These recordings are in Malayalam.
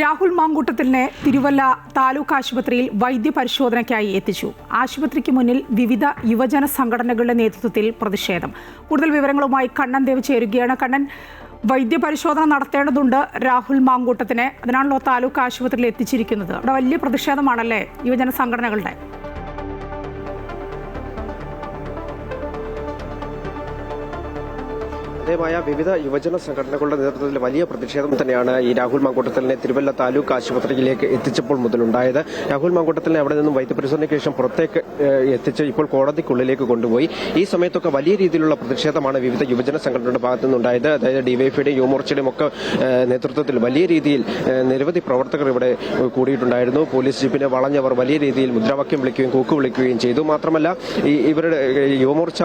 രാഹുൽ മാങ്കൂട്ടത്തിലിനെ തിരുവല്ല താലൂക്ക് ആശുപത്രിയിൽ വൈദ്യപരിശോധനയ്ക്കായി എത്തിച്ചു. ആശുപത്രിക്ക് മുന്നിൽ വിവിധ യുവജന സംഘടനകളുടെ നേതൃത്വത്തിൽ പ്രതിഷേധം. കൂടുതൽ വിവരങ്ങളുമായി കണ്ണൻ ദേവ് ചേരുകയാണ്. കണ്ണൻ, വൈദ്യപരിശോധന നടത്തേണ്ടതുണ്ട് രാഹുൽ മാങ്കൂട്ടത്തിനെ, അതിനാണല്ലോ താലൂക്ക് ആശുപത്രിയിൽ എത്തിച്ചിരിക്കുന്നത്. അവിടെ വലിയ പ്രതിഷേധമാണല്ലേ യുവജന സംഘടനകളുടെ? അതേമായ വിവിധ യുവജന സംഘടനകളുടെ നേതൃത്വത്തിൽ വലിയ പ്രതിഷേധം തന്നെയാണ് ഈ രാഹുൽ മാങ്കൂട്ടത്തിലിനെ തിരുവല്ല താലൂക്ക് ആശുപത്രിയിലേക്ക് എത്തിച്ചപ്പോൾ മുതലുണ്ടായത്. രാഹുൽ മാങ്കൂട്ടത്തിലിനെ അവിടെ നിന്നും വൈദ്യപരിശോധനയ്ക്ക് ശേഷം പുറത്തേക്ക് എത്തിച്ച് ഇപ്പോൾ കോടതിക്കുള്ളിലേക്ക് കൊണ്ടുപോയി. ഈ സമയത്തൊക്കെ വലിയ രീതിയിലുള്ള പ്രതിഷേധമാണ് വിവിധ യുവജന സംഘടനകളുടെ ഭാഗത്തു നിന്നുണ്ടായത്. അതായത് ഡിവൈഎഫ്ഐയുടെയും യുവമോർച്ചയുടെയും ഒക്കെ നേതൃത്വത്തിൽ വലിയ രീതിയിൽ നിരവധി പ്രവർത്തകർ ഇവിടെ കൂടിയിട്ടുണ്ടായിരുന്നു. പോലീസ് ജീപ്പിനെ വളഞ്ഞവർ വലിയ രീതിയിൽ മുദ്രാവാക്യം വിളിക്കുകയും കൂക്ക് വിളിക്കുകയും ചെയ്തു. മാത്രമല്ല ഇവരുടെ യുവമോർച്ച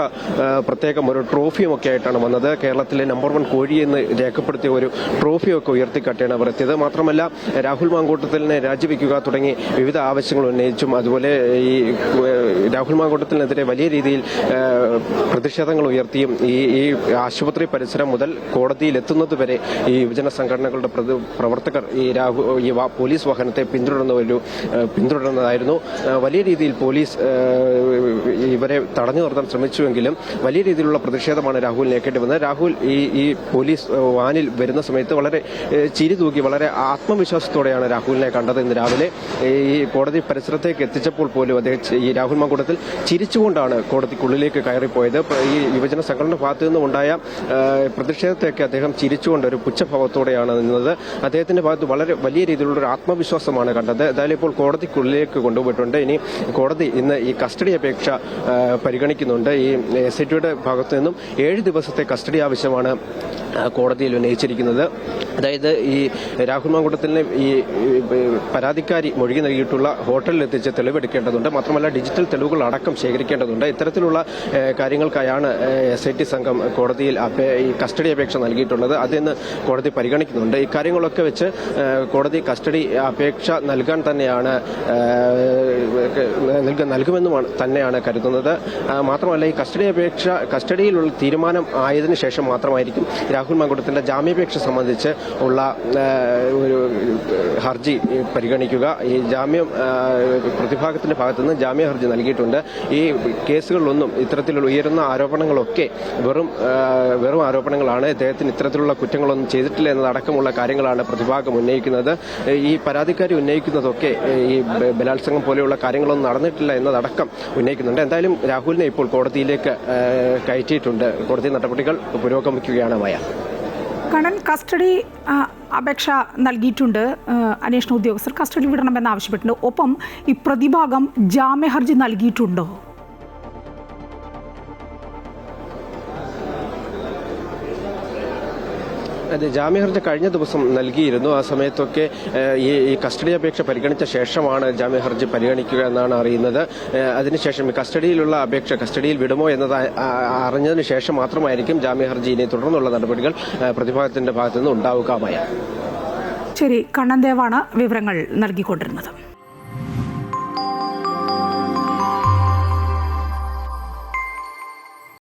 പ്രത്യേകം ഒരു ട്രോഫിയും ഒക്കെ ആയിട്ടാണ് വന്നത്. കേരളത്തിലെ നമ്പർ 1 കോഴി എന്ന് രേഖപ്പെടുത്തിയ ഒരു ട്രോഫിയൊക്കെ ഉയർത്തിക്കാട്ടിയാണ് അവർ എത്തിയത്. മാത്രമല്ല രാഹുൽ മാങ്കൂട്ടത്തിലിനെ രാജിവെക്കുക തുടങ്ങി വിവിധ ആവശ്യങ്ങൾ ഉന്നയിച്ചും അതുപോലെ ഈ രാഹുൽ മാങ്കൂട്ടത്തിനെതിരെ വലിയ രീതിയിൽ പ്രതിഷേധങ്ങൾ ഉയർത്തിയും ഈ ആശുപത്രി പരിസരം മുതൽ കോടതിയിൽ എത്തുന്നതുവരെ ഈ യുവജന സംഘടനകളുടെ പ്രവർത്തകർ ഈ പോലീസ് വാഹനത്തെ പിന്തുടർന്നതായിരുന്നു. വലിയ രീതിയിൽ പോലീസ് ഇവരെ തടഞ്ഞു നിർത്താൻ ശ്രമിച്ചുവെങ്കിലും വലിയ രീതിയിലുള്ള പ്രതിഷേധമാണ് രാഹുലിന് ഏൽക്കേണ്ടി വന്നത്. രാഹുൽ ഈ പോലീസ് വാനിൽ വരുന്ന സമയത്ത് വളരെ ചിരി തൂക്കി വളരെ ആത്മവിശ്വാസത്തോടെയാണ് രാഹുലിനെ കണ്ടത്. ഇന്ന് രാവിലെ ഈ കോടതി പരിസരത്തേക്ക് എത്തിച്ചപ്പോൾ പോലും അദ്ദേഹം ഈ രാഹുൽ മാങ്കൂട്ടത്തിൽ ചിരിച്ചുകൊണ്ടാണ് കോടതിക്കുള്ളിലേക്ക് കയറിപ്പോയത്. ഈ യുവജന സംഘടന ഭാഗത്തു നിന്നും ഉണ്ടായ പ്രതിഷേധത്തെയൊക്കെ അദ്ദേഹം ചിരിച്ചുകൊണ്ട് ഒരു പുച്ഛഭാവത്തോടെയാണ് നിന്നത്. അദ്ദേഹത്തിന്റെ ഭാഗത്ത് വളരെ വലിയ രീതിയിലുള്ള ഒരു ആത്മവിശ്വാസമാണ് കണ്ടത്. എന്തായാലും ഇപ്പോൾ കോടതിക്കുള്ളിലേക്ക് കൊണ്ടുപോയിട്ടുണ്ട്. ഇനി കോടതി ഇന്ന് ഈ കസ്റ്റഡി അപേക്ഷ പരിഗണിക്കുന്നുണ്ട്. ഈ SITയുടെ ഭാഗത്തു നിന്നും 7 ദിവസത്തെ കസ്റ്റഡി ആവശ്യമാണ് കോടതിയിൽ ഉന്നയിച്ചിരിക്കുന്നത്. അതായത് ഈ രാഹുൽ മാങ്കൂട്ടത്തിലിനെ ഈ പരാതിക്കാരി മൊഴി നൽകിയിട്ടുള്ള ഹോട്ടലിൽ എത്തിച്ച് തെളിവെടുക്കേണ്ടതുണ്ട്. മാത്രമല്ല ഡിജിറ്റൽ തെളിവുകൾ അടക്കം ശേഖരിക്കേണ്ടതുണ്ട്. ഇത്തരത്തിലുള്ള കാര്യങ്ങൾക്കായാണ് SIT സംഘം കോടതിയിൽ ഈ കസ്റ്റഡി അപേക്ഷ നൽകിയിട്ടുള്ളത്. അതിന്ന് കോടതി പരിഗണിക്കുന്നുണ്ട്. ഈ കാര്യങ്ങളൊക്കെ വെച്ച് കോടതി കസ്റ്റഡി അപേക്ഷ നൽകാൻ തന്നെയാണ് നൽകുമെന്നുമാണ് തന്നെയാണ് കരുതുന്നത്. മാത്രമല്ല ഈ കസ്റ്റഡി അപേക്ഷ കസ്റ്റഡിയിലുള്ള തീരുമാനം ആയതിനു ശേഷം മാത്രമായിരിക്കും രാഹുൽ മാങ്കൂട്ടത്തിന്റെ ജാമ്യാപേക്ഷ സംബന്ധിച്ച് ഉള്ള ഒരു ഹർജി പരിഗണിക്കുക. ഈ ജാമ്യം പ്രതിഭാഗത്തിന്റെ ഭാഗത്തുനിന്ന് ജാമ്യ ഹർജി നൽകിയിട്ടുണ്ട്. ഈ കേസുകളിലൊന്നും ഇത്തരത്തിലുള്ള ഉയരുന്ന ആരോപണങ്ങളൊക്കെ വെറും ആരോപണങ്ങളാണ്. ഇദ്ദേഹത്തിന് ഇത്തരത്തിലുള്ള കുറ്റങ്ങളൊന്നും ചെയ്തിട്ടില്ല എന്നതടക്കമുള്ള കാര്യങ്ങളാണ് പ്രതിഭാഗം ഉന്നയിക്കുന്നത്. ഈ പരാതിക്കാരി ഉന്നയിക്കുന്നതൊക്കെ ഈ ബലാത്സംഗം പോലെയുള്ള കാര്യങ്ങളൊന്നും നടന്നിട്ടില്ല എന്നതടക്കം ഉന്നയിക്കുന്നുണ്ട്. എന്തായാലും രാഹുലിനെ ഇപ്പോൾ കോടതിയിലേക്ക് കയറ്റിയിട്ടുണ്ട്. കോടതി നടപടികൾ പുരോഗമിക്കുകയാണ്. കണ്ണൻ, കസ്റ്റഡി അപേക്ഷ നൽകിയിട്ടുണ്ട്. അന്വേഷണ ഉദ്യോഗസ്ഥർ കസ്റ്റഡി വിടണമെന്ന് ആവശ്യപ്പെട്ടിട്ടുണ്ട്. ഒപ്പം ഈ പ്രതിഭാഗം ജാമ്യ ഹർജി നൽകിയിട്ടുണ്ടോ? അതെ, ജാമ്യ ഹർജി കഴിഞ്ഞ ദിവസം നൽകിയിരുന്നു. ആ സമയത്തൊക്കെ ഈ കസ്റ്റഡി അപേക്ഷ പരിഗണിച്ച ശേഷമാണ് ജാമ്യ ഹർജി പരിഗണിക്കുക എന്നാണ് അറിയുന്നത്. അതിനുശേഷം കസ്റ്റഡിയിലുള്ള അപേക്ഷ കസ്റ്റഡിയിൽ വിടുമോ എന്നത് അറിഞ്ഞതിന് ശേഷം മാത്രമായിരിക്കും ജാമ്യ ഹർജിയെ തുടർന്നുള്ള നടപടികൾ പ്രതിഭാഗത്തിന്റെ ഭാഗത്തുനിന്ന് ഉണ്ടാവുക. ശരി, കണ്ണൻ ദേവാണ് വിവരങ്ങൾ നൽകിക്കൊണ്ടിരുന്നത്.